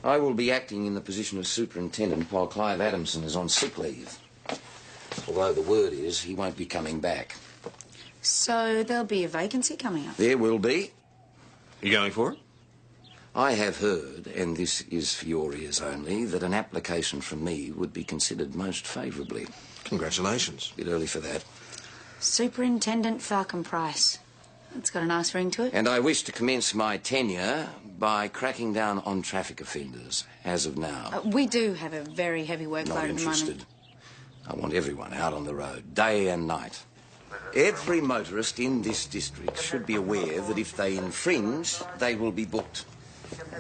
I will be acting in the position of superintendent while Clive Adamson is on sick leave. Although the word is he won't be coming back. So there'll be a vacancy coming up? There will be. You going for it? I have heard, and this is for your ears only, that an application from me would be considered most favourably. Congratulations. Bit early for that. Superintendent Falcon Price. That's got a nice ring to it. And I wish to commence my tenure by cracking down on traffic offenders, as of now. We do have a very heavy workload Not at the interested. moment. I want everyone out on the road, day and night. Every motorist in this district should be aware that if they infringe, they will be booked.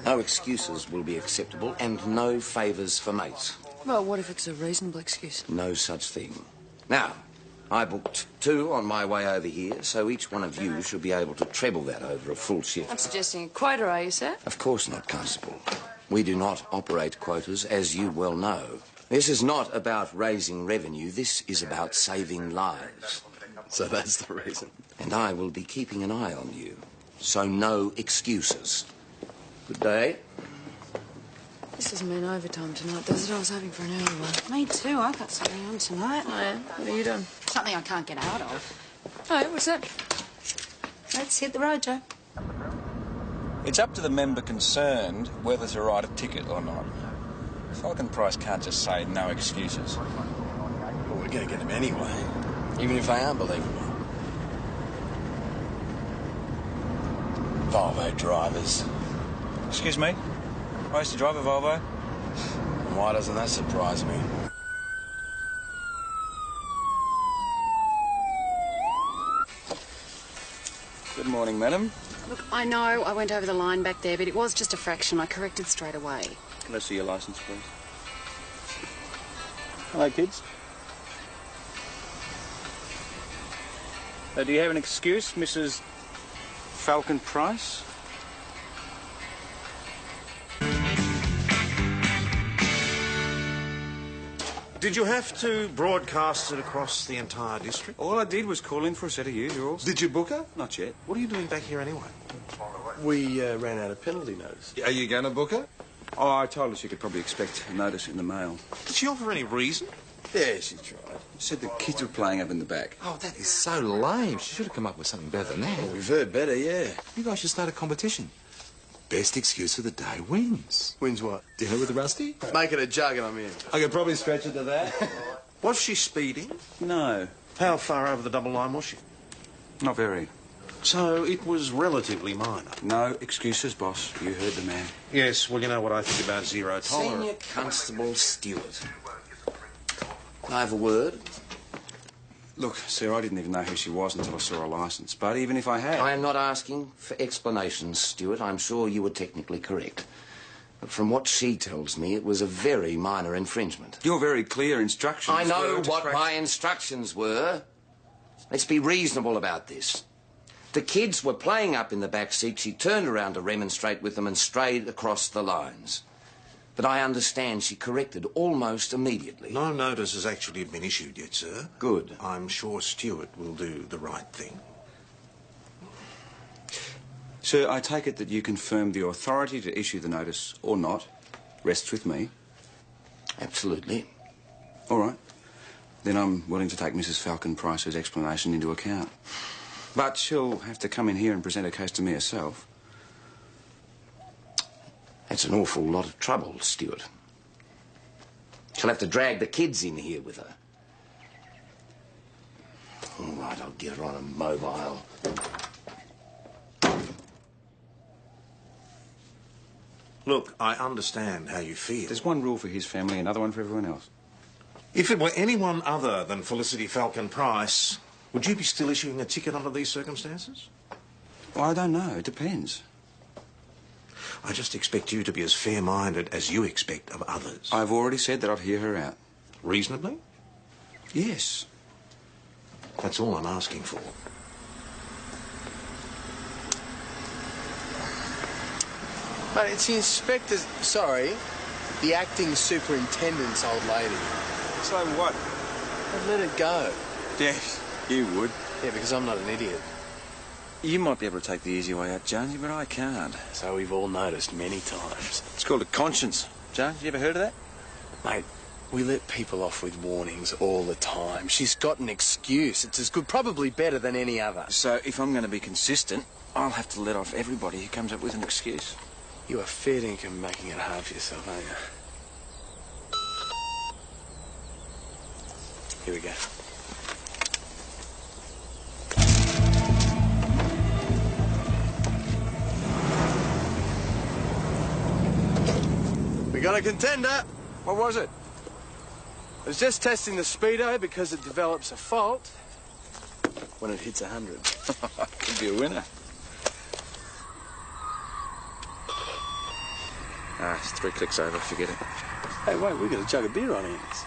No excuses will be acceptable and no favours for mates. Well, what if it's a reasonable excuse? No such thing. Now, I booked 2 on my way over here, so each one of you should be able to treble that over a full shift. I'm suggesting a quota, are you, sir? Of course not, Constable. We do not operate quotas, as you well know. This is not about raising revenue. This is about saving lives. So that's the reason. And I will be keeping an eye on you. So no excuses. Good day. This doesn't mean overtime tonight, does it? I was hoping for an early one. Me too. I've got something on tonight. Oh, yeah? What are you doing? Something I can't get out of. Oh, what's that? Let's hit the road, Joe. It's up to the member concerned whether to write a ticket or not. Falcon Price can't just say no excuses. Well, we're going to get him anyway, even if they aren't believable. Volvo drivers. Excuse me? I used to drive a Volvo. And why doesn't that surprise me? Good morning, madam. Look, I know I went over the line back there, but it was just a fraction. I corrected straight away. Can I see your licence, please? Hello, kids. Do you have an excuse, Mrs. Falcon Price? Did you have to broadcast it across the entire district? All I did was call in for a set of usuals. Did you book her? Not yet. What are you doing back here anyway? We ran out of penalty notice. Are you going to book her? Oh, I told her she could probably expect a notice in the mail. Did she offer any reason? Yeah, she tried. Said the kids were playing up in the back. Oh, that is so lame. She should have come up with something better than that. Well, we've heard better, yeah. You guys should start a competition. Best excuse of the day wins. Wins what? Dinner with Rusty? Make it a jug and I'm in. I could probably stretch it to that. Was she speeding? No, How far over the double line was she? not very. So it was relatively minor. No excuses, boss. You heard the man. Yes, well, you know what I think about zero tolerance. Senior Constable Stewart. I have a word. Look, sir, I didn't even know who she was until I saw her licence. But even if I had... I am not asking for explanations, Stewart. I'm sure you were technically correct. But from what she tells me, it was a very minor infringement. Your very clear instructions I know were to what my instructions were. Let's be reasonable about this. The kids were playing up in the back seat. She turned around to remonstrate with them and strayed across the lines. But I understand she corrected almost immediately. No notice has actually been issued yet, sir. Good. I'm sure Stewart will do the right thing. Sir, I take it that you confirm the authority to issue the notice or not rests with me. Absolutely. All right. Then I'm willing to take Mrs. Falcon Price's explanation into account. But she'll have to come in here and present her case to me herself. That's an awful lot of trouble, Stewart. She'll have to drag the kids in here with her. All right, I'll get her on a mobile. Look, I understand how you feel. There's one rule for his family, another one for everyone else. If it were anyone other than Felicity Falcon Price, would you be still issuing a ticket under these circumstances? Well, I don't know. It depends. I just expect you to be as fair-minded as you expect of others. I've already said that I'd hear her out. Reasonably? Yes. That's all I'm asking for. Mate, it's the inspector's... Sorry, the acting superintendent's old lady. So what? I've let it go. Yes, you would. Yeah, because I'm not an idiot. You might be able to take the easy way out, Jonesy, but I can't. So we've all noticed many times. It's called a conscience. Jones, you ever heard of that? Mate, we let people off with warnings all the time. She's got an excuse. It's as good, probably better than any other. So if I'm going to be consistent, I'll have to let off everybody who comes up with an excuse. You are fair dinkum making it hard for yourself, aren't you? Here we go. We got a contender. What was it? I was just testing the speedo because it develops a fault when it hits 100. Could be a winner. Ah, it's 3 clicks over, forget it. Hey, wait, we got a jug of beer on hands.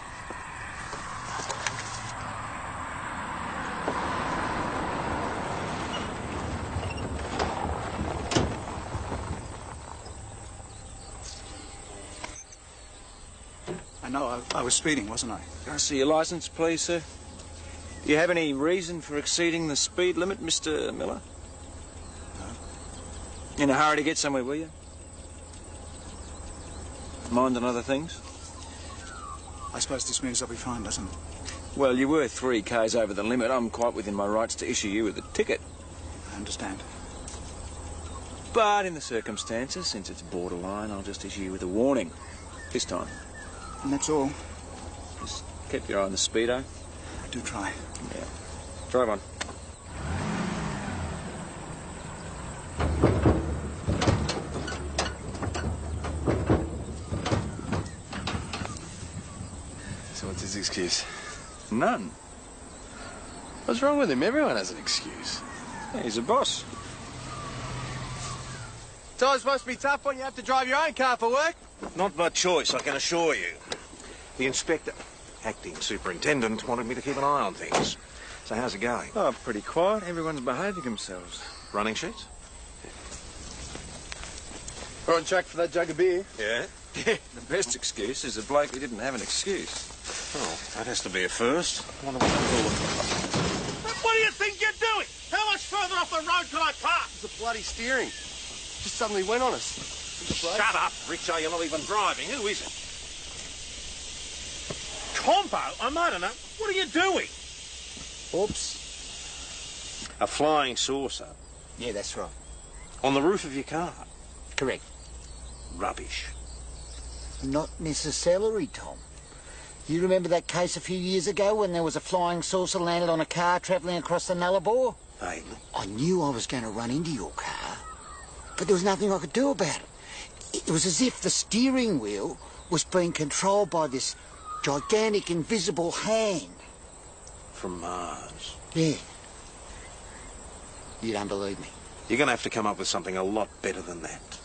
I know, I was speeding, wasn't I? Can I see your licence, please, sir? Do you have any reason for exceeding the speed limit, Mr. Miller? No. In a hurry to get somewhere, were you? Mind on other things? I suppose this means I'll be fine, doesn't it? Well, you were 3 k's over the limit. I'm quite within my rights to issue you with a ticket. I understand. But in the circumstances, since it's borderline, I'll just issue you with a warning. This time. And that's all. Just keep your eye on the speedo. I do try. Yeah. Drive on. So what's his excuse? None. What's wrong with him? Everyone has an excuse. Yeah, he's a boss. Times must be tough when you have to drive your own car for work. Not by choice, I can assure you. The inspector, acting superintendent, wanted me to keep an eye on things. So how's it going? Oh, pretty quiet. Everyone's behaving themselves. Running sheets? We're on track for that jug of beer. Yeah. The best excuse is a bloke who didn't have an excuse. Oh, that has to be a first. I wonder what they call it. What do you think you're doing? How much further off the road can I park? It's the bloody steering. Just suddenly went on us. Shut up, Richo, you're not even driving. Who is it? Combo? I don't know. What are you doing? Oops. A flying saucer. Yeah, that's right. On the roof of your car. Correct. Rubbish. Not necessarily, Tom. You remember that case a few years ago when there was a flying saucer landed on a car travelling across the Nullarbor? Hey, I knew I was going to run into your car, but there was nothing I could do about it. It was as if the steering wheel was being controlled by this gigantic invisible hand. from Mars. Yeah. You don't believe me? You're going to have to come up with something a lot better than that.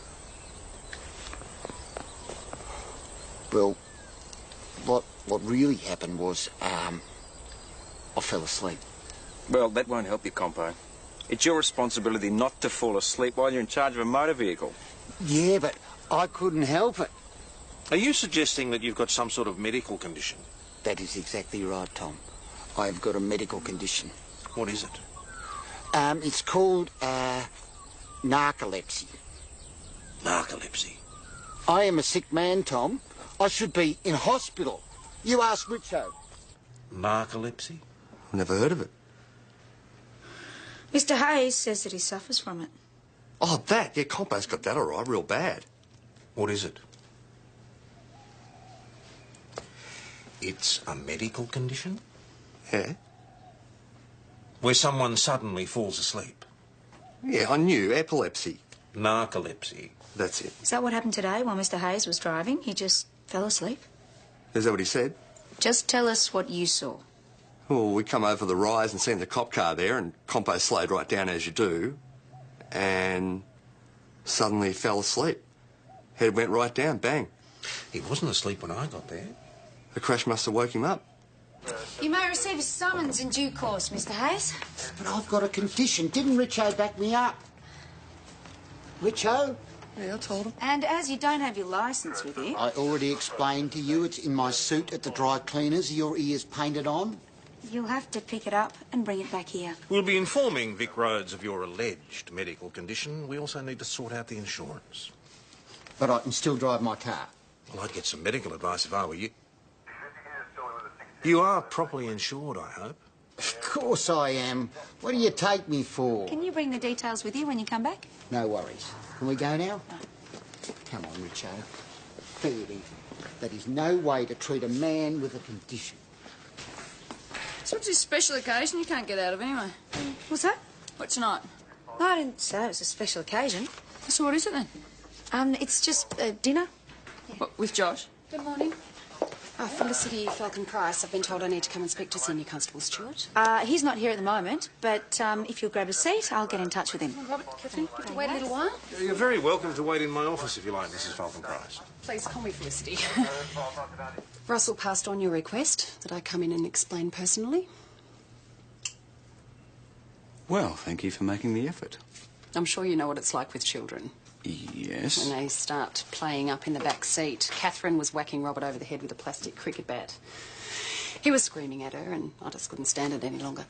Well, what really happened was, I fell asleep. Well, that won't help you, Compo. It's your responsibility not to fall asleep while you're in charge of a motor vehicle. Yeah, but I couldn't help it. Are you suggesting that you've got some sort of medical condition? That is exactly right, Tom. I've got a medical condition. What is it? It's called, narcolepsy. Narcolepsy. I am a sick man, Tom. I should be in hospital. You ask Richo. Narcolepsy? I've never heard of it. Mr. Hayes says that he suffers from it. Oh, that? Yeah, Compo's got that all right, real bad. What is it? It's a medical condition? Yeah? Where someone suddenly falls asleep. Yeah, I knew. Epilepsy. Narcolepsy. That's it. Is that what happened today while Mr. Hayes was driving? He just fell asleep? Is that what he said? Just tell us what you saw. Well, we come over the rise and seen the cop car there, and Compo slowed right down as you do, and suddenly he fell asleep. Head went right down, bang. He wasn't asleep when I got there. The crash must have woke him up. You may receive a summons in due course, Mr. Hayes. But I've got a condition. Didn't Richo back me up? Richo? Yeah, I told him. And as you don't have your licence with you... I already explained to you it's in my suit at the dry cleaners, your ears painted on. You'll have to pick it up and bring it back here. We'll be informing Vic Rhodes of your alleged medical condition. We also need to sort out the insurance. But I can still drive my car. Well, I'd get some medical advice if I were you. You are properly insured, I hope. Of course I am. What do you take me for? Can you bring the details with you when you come back? No worries. Can we go now? Come on, Richo. Fair dinkum. That is no way to treat a man with a condition. So what's this special occasion you can't get out of anyway? What's that? What, tonight? No, I didn't say it was a special occasion. So what is it then? It's just dinner. What, with Josh? Good morning. Felicity Falcon Price. I've been told I need to come and speak to Senior Constable Stewart. He's not here at the moment, but if you'll grab a seat, I'll get in touch with him. Robert, Catherine, you have to wait a little while. You're very welcome to wait in my office if you like, Mrs. Falcon Price. Please call me Felicity. Russell passed on your request that I come in and explain personally. Well, thank you for making the effort. I'm sure you know what it's like with children. Yes. When they start playing up in the back seat. Catherine was whacking Robert over the head with a plastic cricket bat. He was screaming at her, and I just couldn't stand it any longer.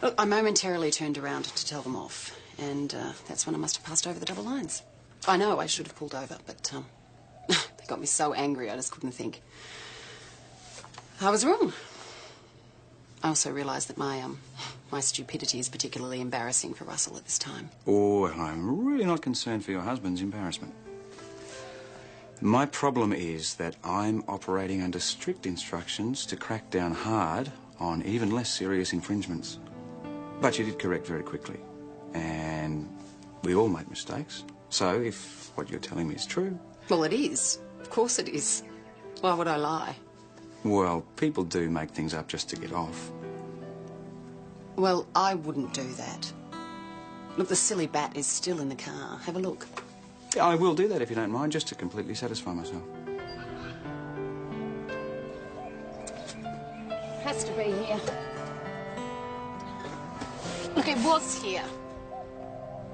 Look, I momentarily turned around to tell them off, and that's when I must have passed over the double lines. I know I should have pulled over, but they got me so angry I just couldn't think. I was wrong. I also realised that my stupidity is particularly embarrassing for Russell at this time. Oh, I'm really not concerned for your husband's embarrassment. My problem is that I'm operating under strict instructions to crack down hard on even less serious infringements. But you did correct very quickly. And we all make mistakes. So if what you're telling me is true... Well, it is. Of course it is. Why would I lie? Well, people do make things up just to get off. Well, I wouldn't do that. Look, the silly bat is still in the car. Have a look. I will do that if you don't mind, just to completely satisfy myself. Has to be here. Look, it was here.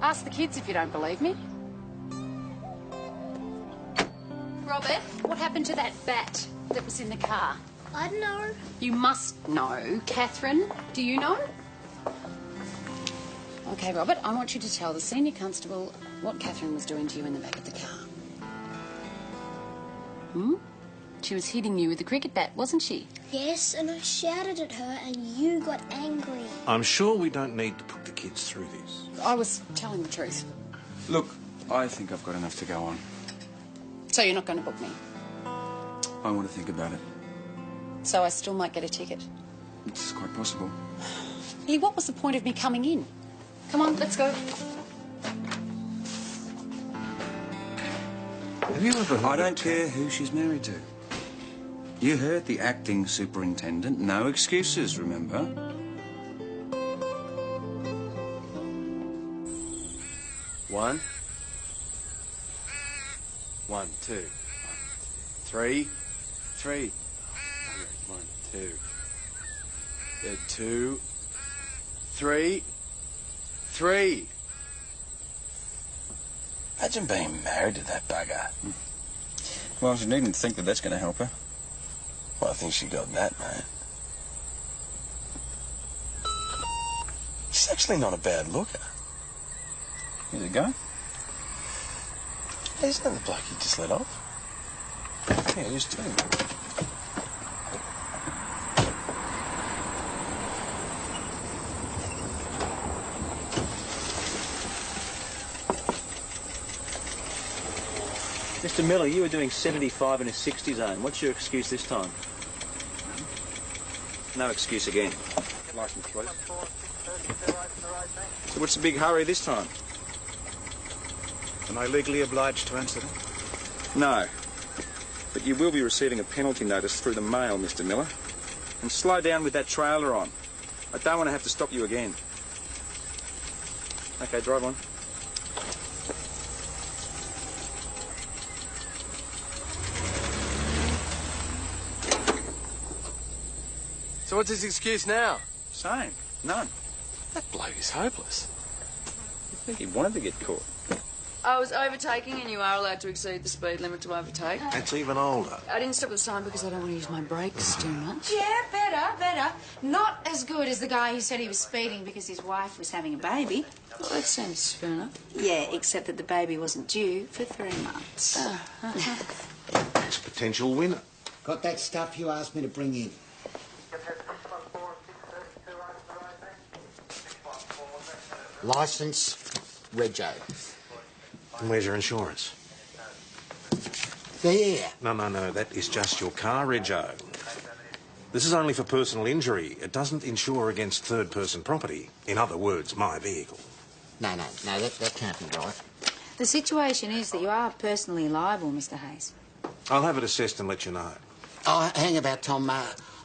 Ask the kids if you don't believe me. Robert, what happened to that bat that was in the car? I don't know. You must know. Catherine, do you know? OK, Robert, I want you to tell the senior constable what Catherine was doing to you in the back of the car. She was hitting you with the cricket bat, wasn't she? Yes, and I shouted at her and you got angry. I'm sure we don't need to put the kids through this. I was telling the truth. Look, I think I've got enough to go on. So you're not going to book me? I want to think about it. So I still might get a ticket? It's quite possible. Lee, what was the point of me coming in? Come on, let's go. Have you ever heard I don't care who she's married to. You heard the acting superintendent. No excuses, remember? One. 1, 2. 3. 3. 1, 2. 2. 3. 3. Imagine being married to that bugger. Well, she needn't think that that's going to help her. Well, I think she got that, mate. She's actually not a bad looker. Here's a go. Isn't that the bloke you just let off? Yeah, it is too. Mr. Miller, you were doing 75 in a 60 zone. What's your excuse this time? No excuse again. Licence, please. So what's the big hurry this time? Am I legally obliged to answer them? No. But you will be receiving a penalty notice through the mail, Mr. Miller. And slow down with that trailer on. I don't want to have to stop you again. OK, drive on. So what's his excuse now? Same. None. That bloke is hopeless. I think he wanted to get caught. I was overtaking, and you are allowed to exceed the speed limit to overtake. That's even older. I didn't stop the sign because I don't want to use my brakes too much. Yeah, better. Not as good as the guy who said he was speeding because his wife was having a baby. Well, that seems fair enough. Yeah, except that the baby wasn't due for 3 months. It's a potential winner. Got that stuff you asked me to bring in? Licence, Rego. And where's your insurance? There. No, that is just your car, Rego. This is only for personal injury. It doesn't insure against third-person property. In other words, my vehicle. No, that can't be right. The situation is that you are personally liable, Mr. Hayes. I'll have it assessed and let you know. Oh, hang about, Tom.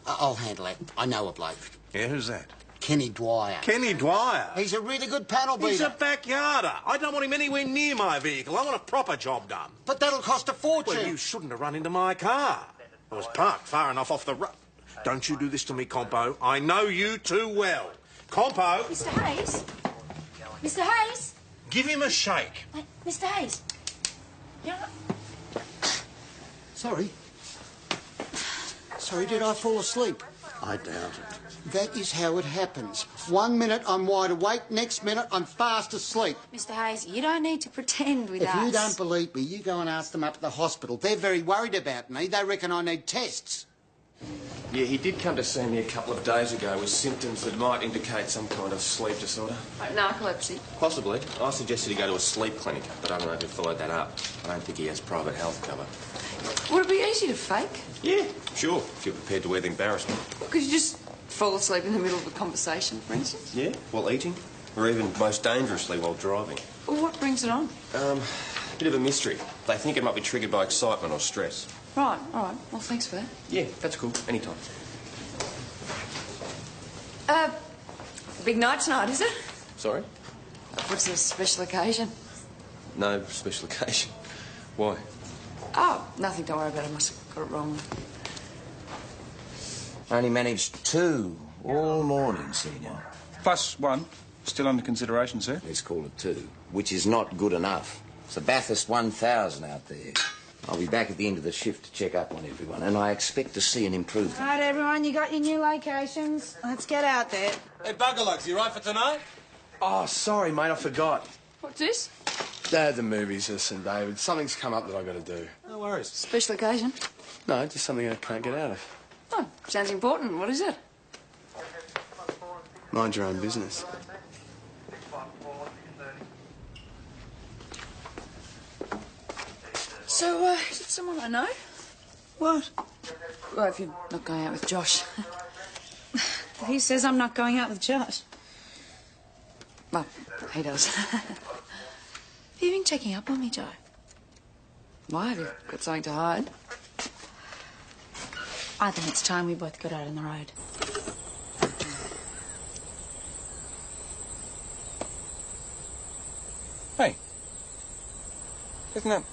I'll handle it. I know a bloke. Yeah, who's that? Kenny Dwyer. Kenny Dwyer? He's a really good panel beater. He's a backyarder. I don't want him anywhere near my vehicle. I want a proper job done. But that'll cost a fortune. Well, you shouldn't have run into my car. I was parked far enough off the road. Don't you do this to me, Compo. I know you too well. Compo! Mr. Hayes? Mr. Hayes? Give him a shake. Wait, Mr. Hayes? You're not... Sorry, did I fall asleep? I doubt it. That is how it happens. 1 minute I'm wide awake, next minute I'm fast asleep. Mr. Hayes, you don't need to pretend with us. If you don't believe me, you go and ask them up at the hospital. They're very worried about me. They reckon I need tests. Yeah, he did come to see me a couple of days ago with symptoms that might indicate some kind of sleep disorder. Like narcolepsy. Possibly. I suggested he go to a sleep clinic, but I don't know if he followed that up. I don't think he has private health cover. Would it be easy to fake? Yeah, sure, if you're prepared to wear the embarrassment. Could you just fall asleep in the middle of a conversation, for instance? Yeah, while eating, or even most dangerously while driving. Well, what brings it on? Bit of a mystery. They think it might be triggered by excitement or stress. Right, all right. Well, thanks for that. Yeah, that's cool. Anytime. Big night tonight, is it? Sorry? What's a special occasion? No special occasion. Why? Oh, nothing to worry about. I must have got it wrong. I only managed 2 all morning, Senior. Plus 1. Still under consideration, sir. Let's call it 2, which is not good enough. It's a Bathurst 1000 out there. I'll be back at the end of the shift to check up on everyone, and I expect to see an improvement. Right, everyone, you got your new locations. Let's get out there. Hey, Buggerlugs, you right for tonight? Oh, sorry, mate, I forgot. What's this? The movies at St David. Something's come up that I've got to do. No worries. Special occasion? No, just something I can't get out of. Oh, sounds important. What is it? Mind your own business. So, is it someone I know? What? Well, if you're not going out with Josh. He says I'm not going out with Josh. Well, he does. Have you been checking up on me, Joe? Why? Have you got something to hide? I think it's time we both got out on the road. Hey. Isn't that...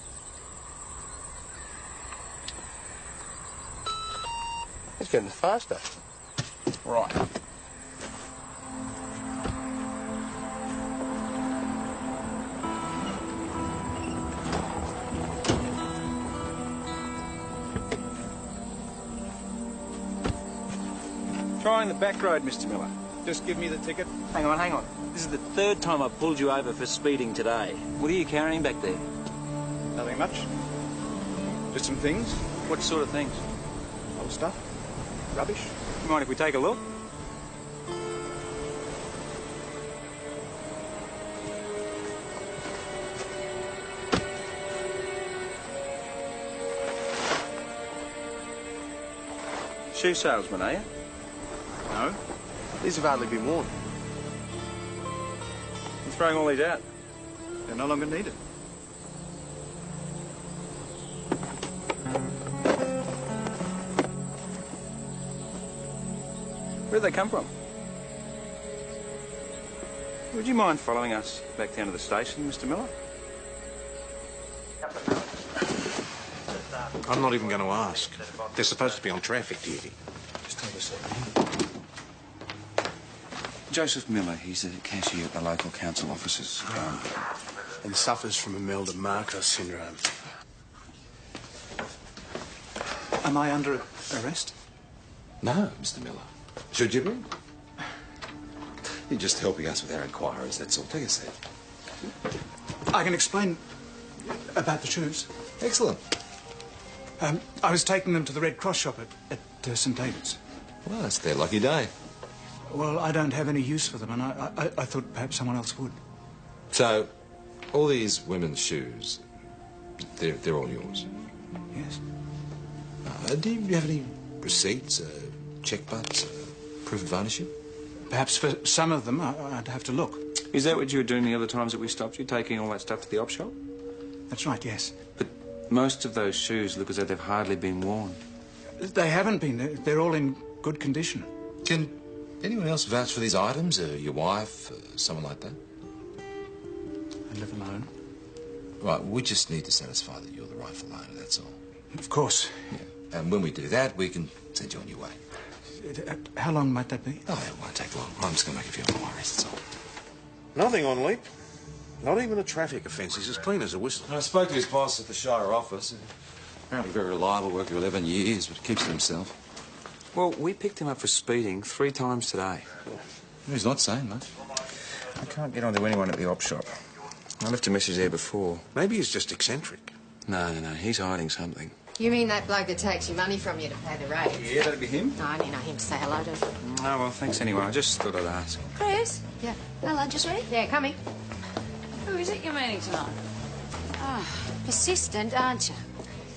It's getting faster. Right. Trying the back road, Mr. Miller. Just give me the ticket. Hang on. This is the 3rd time I've pulled you over for speeding today. What are you carrying back there? Nothing much. Just some things. What sort of things? Old stuff. Rubbish. You mind if we take a look? Shoe salesman, are you? No. These have hardly been worn. You're throwing all these out? They're no longer needed. Where'd they come from? Would you mind following us back down to the station, Mr. Miller? I'm not even going to ask. They're supposed to be on traffic duty. Just hold a second. Joseph Miller, he's a cashier at the local council offices. and suffers from Imelda-Marcos syndrome. Am I under arrest? No, Mr. Miller. Should you be? You're just helping us with our inquiries, that's all. Take a seat. I can explain about the shoes. Excellent. I was taking them to the Red Cross shop at St David's. Well, that's their lucky day. Well, I don't have any use for them, and I thought perhaps someone else would. So, all these women's shoes, they're all yours? Yes. Do you have any receipts, check butts, proof of ownership? Perhaps for some of them, I'd have to look. Is that what you were doing the other times that we stopped you, taking all that stuff to the op shop? That's right, yes. But most of those shoes look as though they've hardly been worn. They haven't been. They're all in good condition. Can anyone else vouch for these items? Your wife, someone like that? I live alone. Right, we just need to satisfy that you're the rightful owner, that's all. Of course. Yeah. And when we do that, we can send you on your way. How long might that be? Oh, it won't take long. I'm just going to make a few inquiries, that's all. Nothing on Leap. Not even a traffic offence. He's as clean as a whistle. I spoke to his boss at the Shire office. Apparently very reliable, worked for 11 years, but keeps to himself. Well, we picked him up for speeding 3 times today. He's not saying much. I can't get onto anyone at the op shop. I left a message there before. Maybe he's just eccentric. No, he's hiding something. You mean that bloke that takes your money from you to pay the rates? Yeah, that'd be him. No, I only know him to say hello to. Oh, well, thanks anyway. I just thought I'd ask. Chris? Yeah. Hello, just ready? Yeah, coming. Who is it you're meeting tonight? Ah, persistent, aren't you?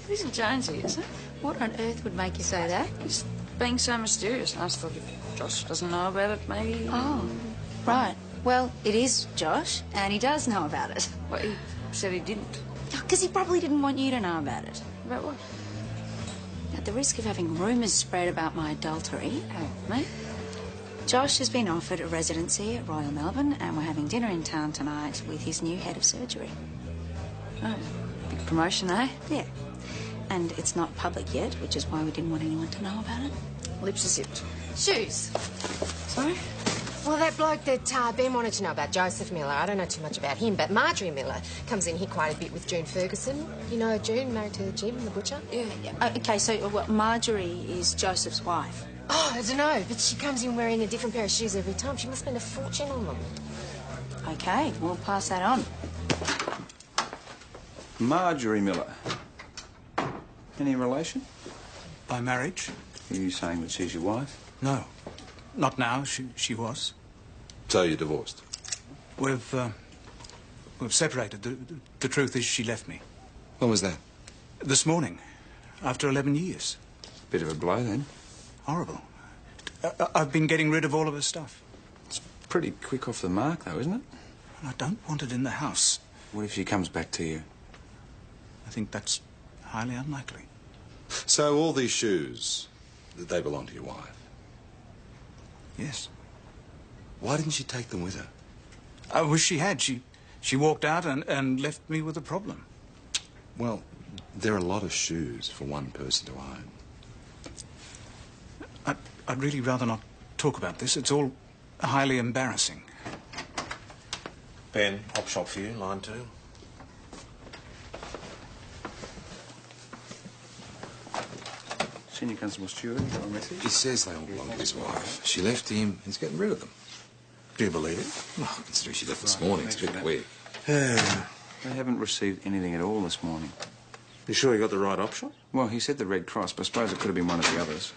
It isn't Jonesy, is it? What on earth would make you say that? He's being so mysterious. I just thought if Josh doesn't know about it, maybe... Oh, right. Well, it is Josh, and he does know about it. Well, he said he didn't. Because he probably didn't want you to know about it. About what? At the risk of having rumours spread about my adultery, me, Josh has been offered a residency at Royal Melbourne, and we're having dinner in town tonight with his new head of surgery. Oh, big promotion, eh? Yeah. And it's not public yet, which is why we didn't want anyone to know about it. Lips are zipped. Shoes. Sorry? Well, that bloke that Ben wanted to know about, Joseph Miller, I don't know too much about him, but Marjorie Miller comes in here quite a bit with June Ferguson. You know June, married to Jim, the butcher? Yeah. Okay, so Marjorie is Joseph's wife. Oh, I don't know, but she comes in wearing a different pair of shoes every time. She must spend a fortune on them. Okay, we'll pass that on. Marjorie Miller. Any relation? By marriage? Are you saying that she's your wife? No. Not now. She was. So you're divorced? We've separated. The truth is she left me. When was that? This morning, after 11 years. Bit of a blow, then. Horrible. I've been getting rid of all of her stuff. It's pretty quick off the mark, though, isn't it? I don't want it in the house. What if she comes back to you? I think that's highly unlikely. So all these shoes, they belong to your wife? Yes. Why didn't she take them with her? I wish she had. She walked out and left me with a problem. Well, there are a lot of shoes for one person to own. I'd really rather not talk about this. It's all highly embarrassing. Ben, op shop for you, line 2. Senior Constable Stewart, got a message? He says they all belong to his wife. She left him, he's getting rid of them. Do you believe it? Well, considering she left this morning, it's a bit quick. They haven't received anything at all this morning. You sure you got the right op shop? Well, he said the Red Cross, but I suppose it could have been one of the others.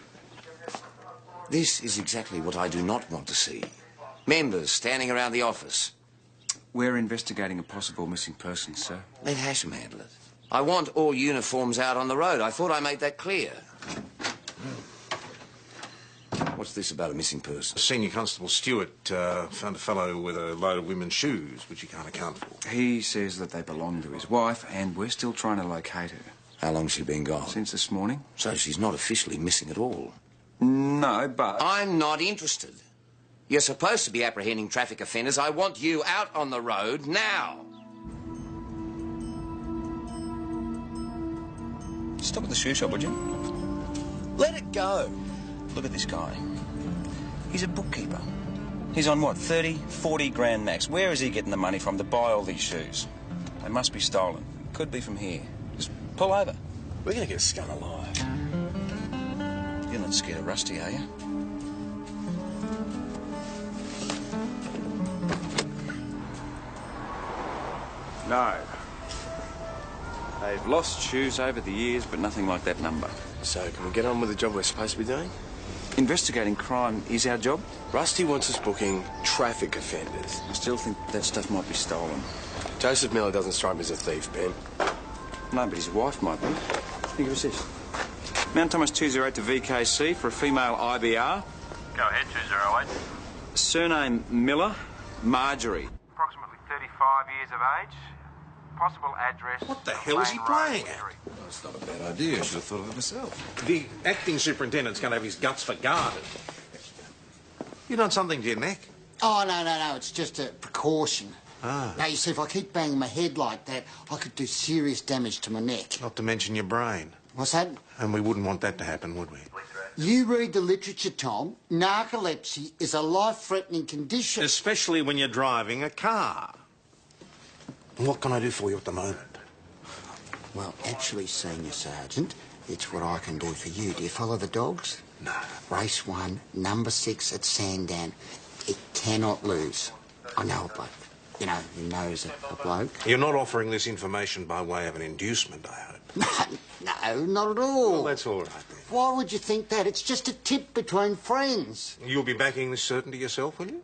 This is exactly what I do not want to see. Members standing around the office. We're investigating a possible missing person, sir. Let Hasham handle it. I want all uniforms out on the road. I thought I made that clear. What's this about a missing person? Senior Constable Stewart found a fellow with a load of women's shoes, which he can't account for. He says that they belong to his wife, and we're still trying to locate her. How long's she been gone? Since this morning. So she's not officially missing at all? No, but... I'm not interested. You're supposed to be apprehending traffic offenders. I want you out on the road now. Stop at the shoe shop, would you? Let it go. Look at this guy. He's a bookkeeper. He's on, what, 30, 40 grand max. Where is he getting the money from to buy all these shoes? They must be stolen. Could be from here. Just pull over. We're going to get scun alive. You're not scared of Rusty, are you? No. They've lost shoes over the years, but nothing like that number. So, can we get on with the job we're supposed to be doing? Investigating crime is our job. Rusty wants us booking traffic offenders. I still think that stuff might be stolen. Joseph Miller doesn't strike me as a thief, Ben. No, but his wife might be. Think of us this. Mount Thomas 208 to VKC for a female IBR. Go ahead, 208. Surname Miller, Marjorie. Approximately 35 years of age. Possible address... What the hell is he playing at? Well, it's not a bad idea. I should have thought of it myself. The acting superintendent's going to have his guts for garden. You done something to your neck? Oh, no. It's just a precaution. Ah. Now, you see, if I keep banging my head like that, I could do serious damage to my neck. Not to mention your brain. What's that? And we wouldn't want that to happen, would we? You read the literature, Tom. Narcolepsy is a life-threatening condition. Especially when you're driving a car. What can I do for you at the moment? Well, actually, Senior Sergeant, it's what I can do for you. Do you follow the dogs? No. Race 1, number 6 at Sandown. It cannot lose. I know a bloke. You know, who knows a bloke. You're not offering this information by way of an inducement, I hope. No, not at all. Well, that's all right, then. Why would you think that? It's just a tip between friends. You'll be backing this certainty yourself, will you?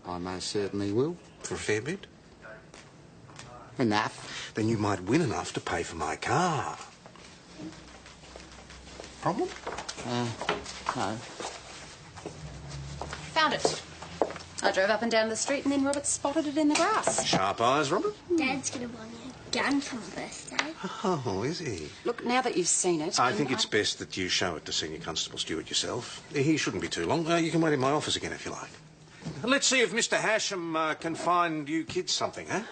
I most certainly will. For a fair bit? Enough. Then you might win enough to pay for my car. Problem? No. Found it. I drove up and down the street and then Robert spotted it in the grass. Sharp eyes, Robert? Dad's gonna buy me a gun for my birthday. Oh, is he? Look, now that you've seen it... I think it's best that you show it to Senior Constable Stewart yourself. He shouldn't be too long. You can wait in my office again if you like. Let's see if Mr. Hasham can find you kids something, huh?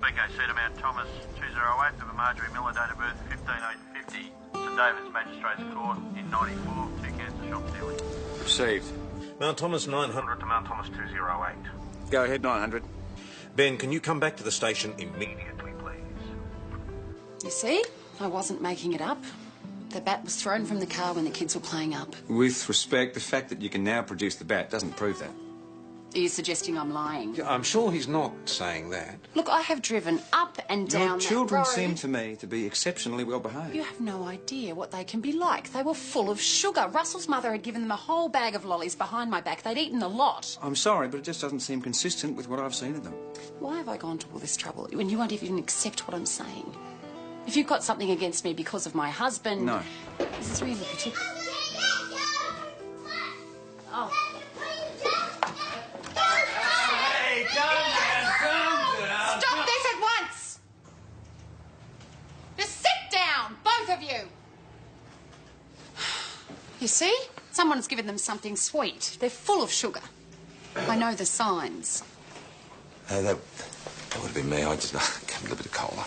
BKC to Mount Thomas 208 of a Marjorie Miller, date of birth 15/8/50. St David's Magistrates Court in 94, 2 cancer shop ceiling. Received. Mount Thomas 900. 100 to Mount Thomas 208. Go ahead, 900. Ben, can you come back to the station immediately, please? You see? I wasn't making it up. The bat was thrown from the car when the kids were playing up. With respect, the fact that you can now produce the bat doesn't prove that. Are you suggesting I'm lying? I'm sure he's not saying that. Look, I have driven up and down Your children that road. seem to me to be exceptionally well behaved. You have no idea what they can be like. They were full of sugar. Russell's mother had given them a whole bag of lollies behind my back. They'd eaten a lot. I'm sorry, but it just doesn't seem consistent with what I've seen of them. Why have I gone to all this trouble when you won't even accept what I'm saying? If you've got something against me because of my husband... No. This is really particular. Oh. Stop this at once! Just sit down, both of you! You see? Someone's given them something sweet. They're full of sugar. I know the signs. That would have been me. I just gave a little bit of cola.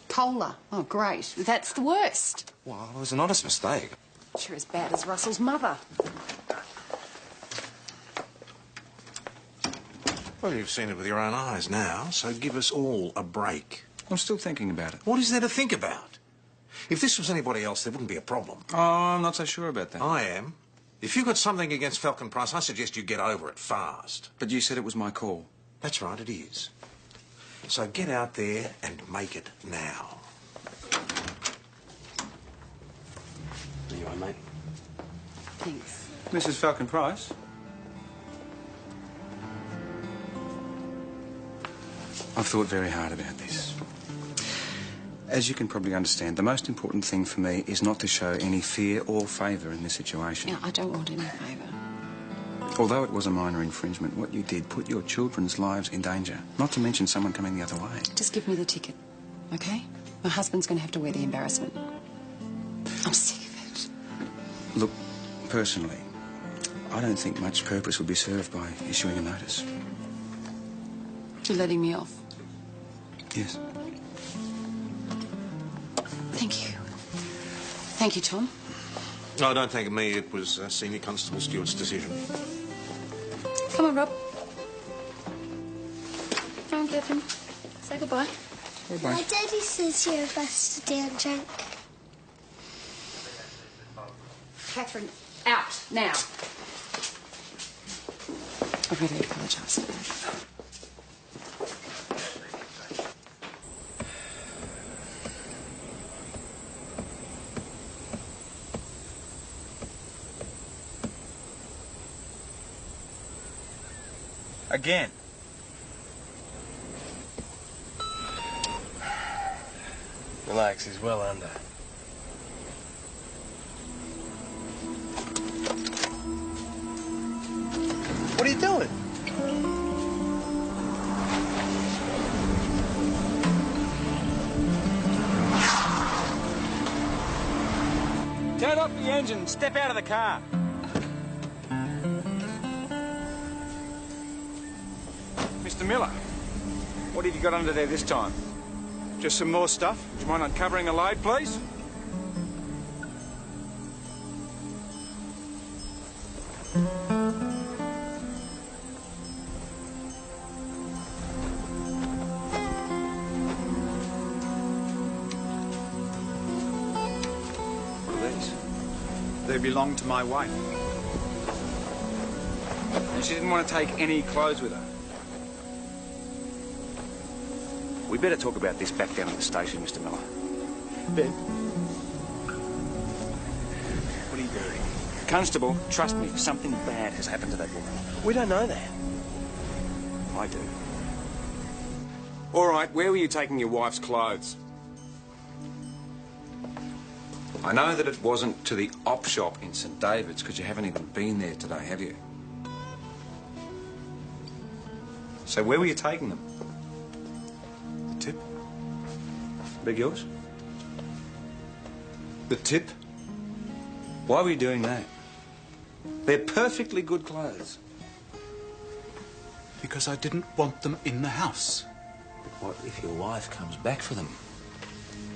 Cola? Oh, great. That's the worst. Well, it was an honest mistake. Sure as bad as Russell's mother. Well, you've seen it with your own eyes now, so give us all a break. I'm still thinking about it. What is there to think about? If this was anybody else, there wouldn't be a problem. Oh, I'm not so sure about that. I am. If you've got something against Falcon Price, I suggest you get over it fast. But you said it was my call. That's right, it is. So get out there and make it now. There you are, mate. Thanks. Mrs. Falcon Price? I've thought very hard about this. As you can probably understand, the most important thing for me is not to show any fear or favour in this situation. Yeah, I don't want any favour. Although it was a minor infringement, what you did put your children's lives in danger, not to mention someone coming the other way. Just give me the ticket, okay? My husband's going to have to wear the embarrassment. I'm sick of it. Look, personally, I don't think much purpose would be served by issuing a notice. You're letting me off. Yes. Thank you. Thank you, Tom. No, don't thank me. It was Senior Constable Stewart's decision. Come on, Rob. Go and get him. Say goodbye. My daddy says you're busted down drunk. Catherine, out now. I really apologise. Again. Relax, he's well under. What are you doing? Turn off the engine. Step out of the car. Mr. Miller, what have you got under there this time? Just some more stuff? Would you mind uncovering a load, please? What are these? They belong to my wife. And she didn't want to take any clothes with her. We better talk about this back down at the station, Mr. Miller. Ben? What are you doing? Constable, trust me, something bad has happened to that woman. We don't know that. I do. All right, where were you taking your wife's clothes? I know that it wasn't to the op shop in St David's, because you haven't even been there today, have you? So where were you taking them? The tip. Beg yours? The tip? Why were you doing that? They're perfectly good clothes. Because I didn't want them in the house. What if your wife comes back for them?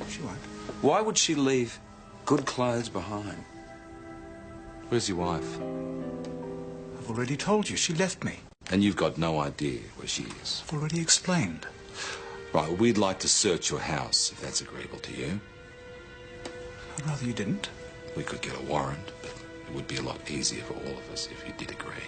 She won't. Why would she leave good clothes behind? Where's your wife? I've already told you, she left me. And you've got no idea where she is? I've already explained. Right, well, we'd like to search your house, if that's agreeable to you. I'd rather you didn't. We could get a warrant, but it would be a lot easier for all of us if you did agree.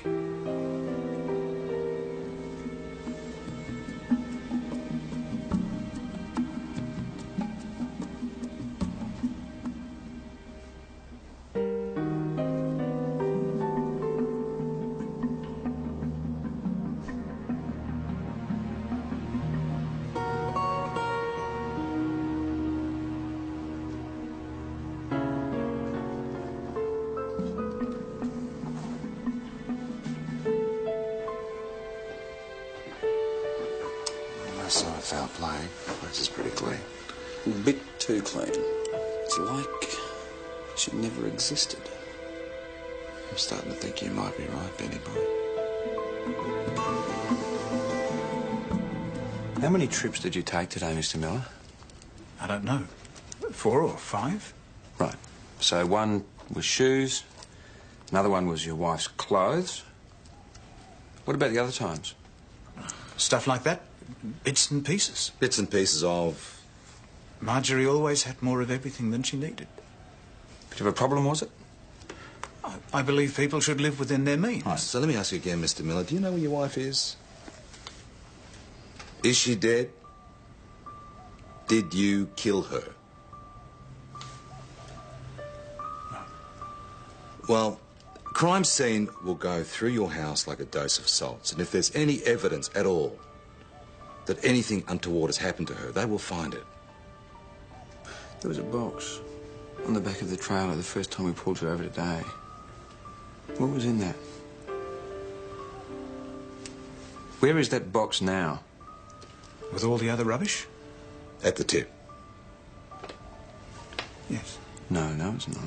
That's not foul play. This is pretty clean. A bit too clean. It's like she never existed. I'm starting to think you might be right, Benny boy. How many trips did you take today, Mr. Miller? I don't know. 4 or 5? Right. So one was shoes, another one was your wife's clothes. What about the other times? Stuff like that. Bits and pieces. Bits and pieces of... Marjorie always had more of everything than she needed. Bit of a problem, was it? I believe people should live within their means. Right, so let me ask you again, Mr. Miller. Do you know where your wife is? Is she dead? Did you kill her? No. Well, crime scene will go through your house like a dose of salts, and if there's any evidence at all that anything untoward has happened to her, they will find it. There was a box on the back of the trailer the first time we pulled her over today. What was in that? Where is that box now? With all the other rubbish? At the tip. Yes. No, it's not.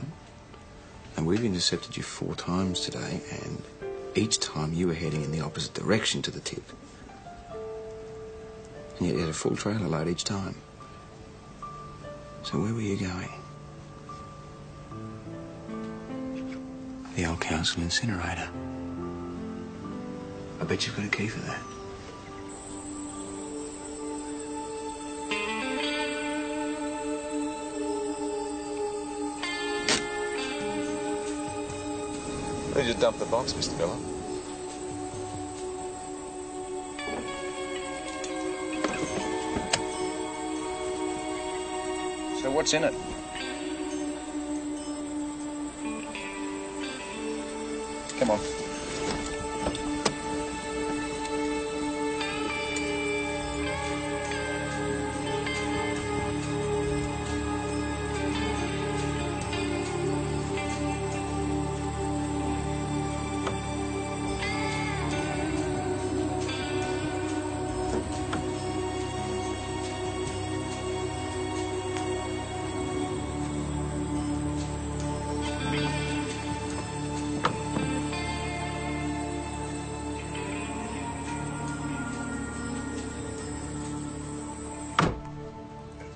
And we've intercepted you 4 times today, and each time you were heading in the opposite direction to the tip. And yet you had a full trailer load each time. So where were you going? The old council incinerator. I bet you've got a key for that. Who'd you dump the box, Mr. Miller? So what's in it? Come on.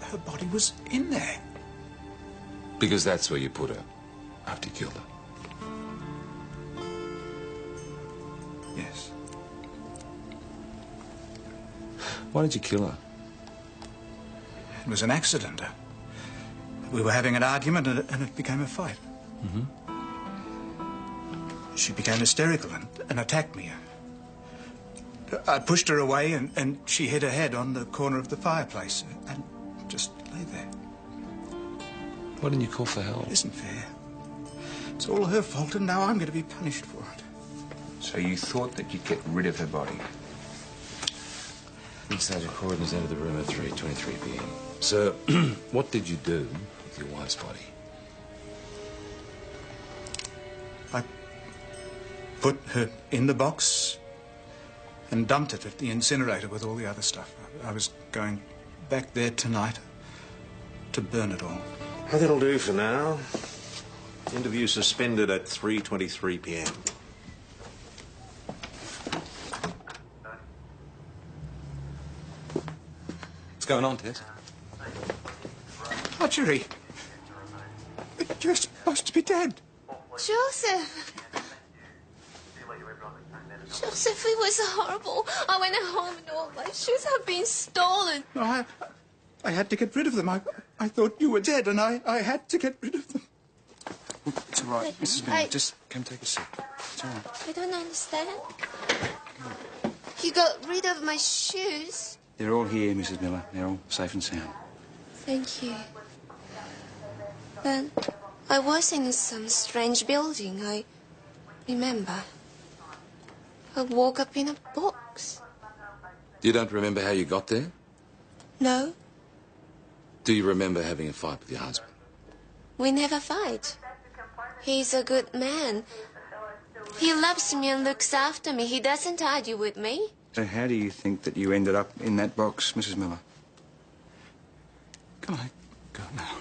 Her body was in there. Because that's where you put her after you killed her. Yes. Why did you kill her? It was an accident. We were having an argument and it became a fight. Mm-hmm. She became hysterical and attacked me. I pushed her away and she hit her head on the corner of the fireplace and just lay there. Why didn't you call for help? It isn't fair. It's all her fault and now I'm going to be punished for it. So you thought that you'd get rid of her body? Sergeant Croydon was out of the room at 3:23 p.m. So, what did you do with your wife's body? I put her in the box and dumped it at the incinerator with all the other stuff. I was going back there tonight to burn it all. That'll do for now. Interview suspended at 3:23 p.m. What's going on, Tess? Archery. You're supposed to be dead. Joseph! Joseph, it was horrible. I went home and all my shoes have been stolen. No, I had to get rid of them. I thought you were dead and I had to get rid of them. It's all right, Mrs. Miller. Just come take a seat. It's all right. I don't understand. You got rid of my shoes? They're all here, Mrs. Miller. They're all safe and sound. Thank you. But I was in some strange building. I remember. I woke up in a box. You don't remember how you got there? No, Do you remember having a fight with your husband? we never fight. He's a good man. He loves me and looks after me. He doesn't argue with me. So how do you think that you ended up in that box, Mrs. Miller? Can I go now?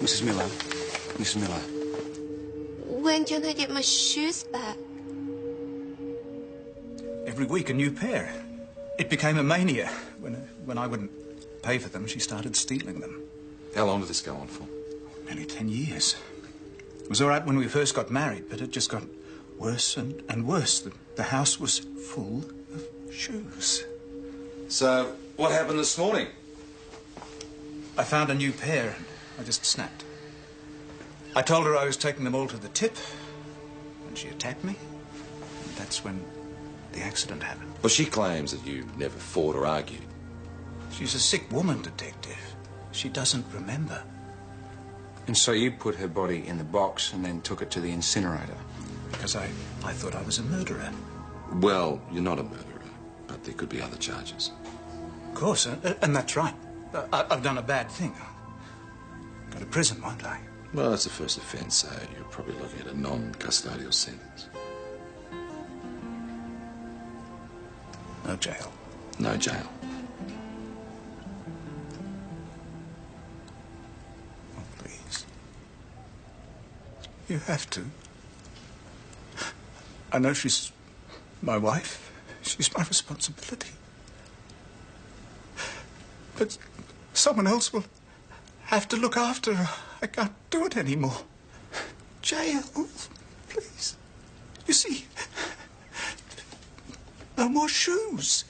Mrs. Miller. Mrs. Miller. When can I get my shoes back? Every week a new pair. It became a mania. When I wouldn't pay for them, she started stealing them. How long did this go on for? Nearly 10 years. It was all right when we first got married, but it just got worse and worse. The house was full of shoes. So, what happened this morning? I found a new pair and I just snapped. I told her I was taking them all to the tip, and she attacked me. And that's when the accident happened. Well, she claims that you never fought or argued. She's a sick woman, Detective. She doesn't remember. And so you put her body in the box and then took it to the incinerator? Because I thought I was a murderer. Well, you're not a murderer, but there could be other charges. Of course, and that's right. I've done a bad thing. Go to prison, won't I? Well, that's the first offence, so you're probably looking at a non-custodial sentence. No jail. No jail. Oh, please. You have to. I know she's my wife. She's my responsibility. But someone else will have to look after her. I can't do it anymore. Jail, please. You see, no more shoes.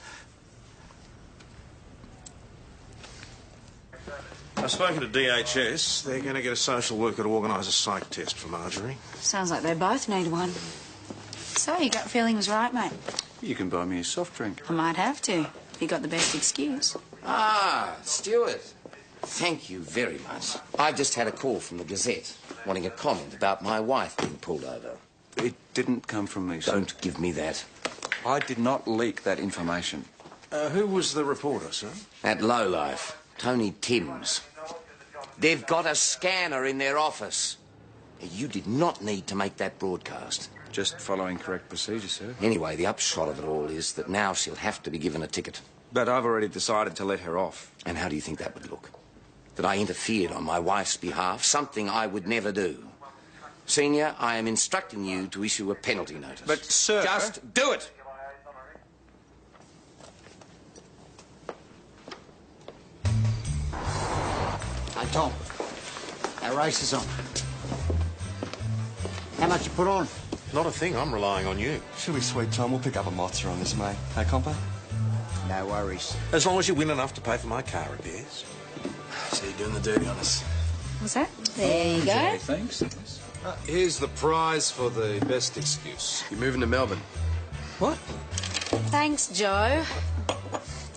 I've spoken to DHS. They're going to get a social worker to organise a psych test for Marjorie. Sounds like they both need one. So, your gut feeling was right, mate. You can buy me a soft drink. I might have to, if you got the best excuse. Ah, Stuart. Thank you very much. I've just had a call from the Gazette wanting a comment about my wife being pulled over. It didn't come from me, sir. Don't give me that. I did not leak that information. Who was the reporter, sir? That lowlife, Tony Timms. They've got a scanner in their office. You did not need to make that broadcast. Just following correct procedure, sir. Anyway, the upshot of it all is that now she'll have to be given a ticket. But I've already decided to let her off. And how do you think that would look? That I interfered on my wife's behalf, something I would never do. Senior, I am instructing you to issue a penalty notice. But, sir... Just do it! Hey, Tom. Our race is on. How much you put on? Not a thing. I'm relying on you. Should be sweet, Tom. We'll pick up a mozza on this, mate. Hey, compa? No worries. As long as you win enough to pay for my car repairs. So you're doing the dirty on us. What's that? There you go. Thanks. Here's the prize for the best excuse. You're moving to Melbourne. What? Thanks, Joe.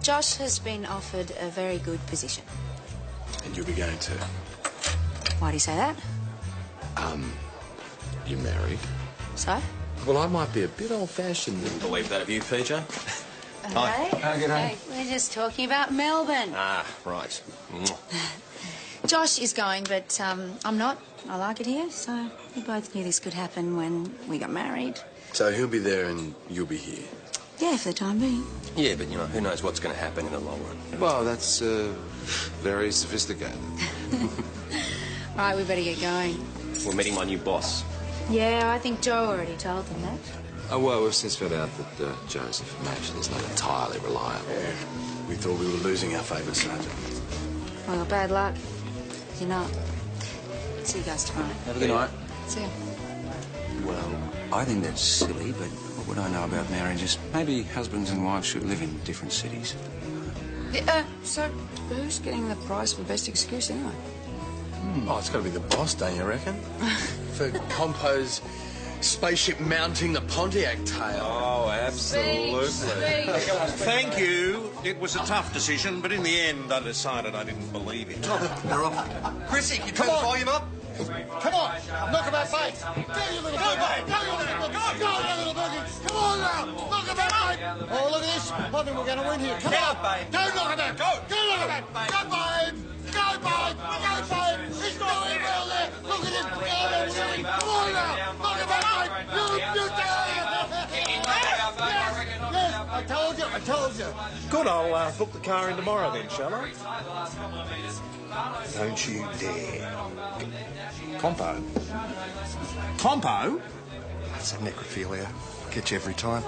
Josh has been offered a very good position. And you'll be going to. Why do you say that? You married? So? Well, I might be a bit old-fashioned. Wouldn't believe that of you, PJ. Hi. G'day. We're just talking about Melbourne. Ah, right. Josh is going, but I'm not. I like it here, so we both knew this could happen when we got married. So he'll be there and you'll be here. Yeah, for the time being. Yeah, but, you know, who knows what's going to happen in the long run. Well, that's very sophisticated. All right, we better get going. We're meeting my new boss. Yeah, I think Joe already told them that. Oh, well, we've since found out that Joseph imagine is not entirely reliable. Yeah. We thought we were losing our favourite sergeant. Well, bad luck. You're not. See you guys tomorrow. Have a good night. See you. Well, I think that's silly, but what would I know about marriages? Maybe husbands and wives should live in different cities. So who's getting the prize for best excuse anyway? Oh, it's got to be the boss, don't you reckon? For Compo's spaceship mounting the Pontiac tail. Oh, absolutely. Thank you. It was a tough decision, but in the end, I decided I didn't believe it. They're off. Chrissy, can you turn the volume up? Come on, knock about face. Go, you little boogie. Go, you little boogie. Go, you little boogie. Come on now. Knock about face. Oh, look at this. I think we're going to win here. Come on. Go, knock about. Go, knock about. Go, babe. Go, babe. Go, babe. He's doing well there. Look at him. Go, come on now. Knock about face. You Yes, I told you. Good, I'll book the car in tomorrow then, shall I? Don't you dare. Compo? Compo? That's a necrophilia. Get you every time.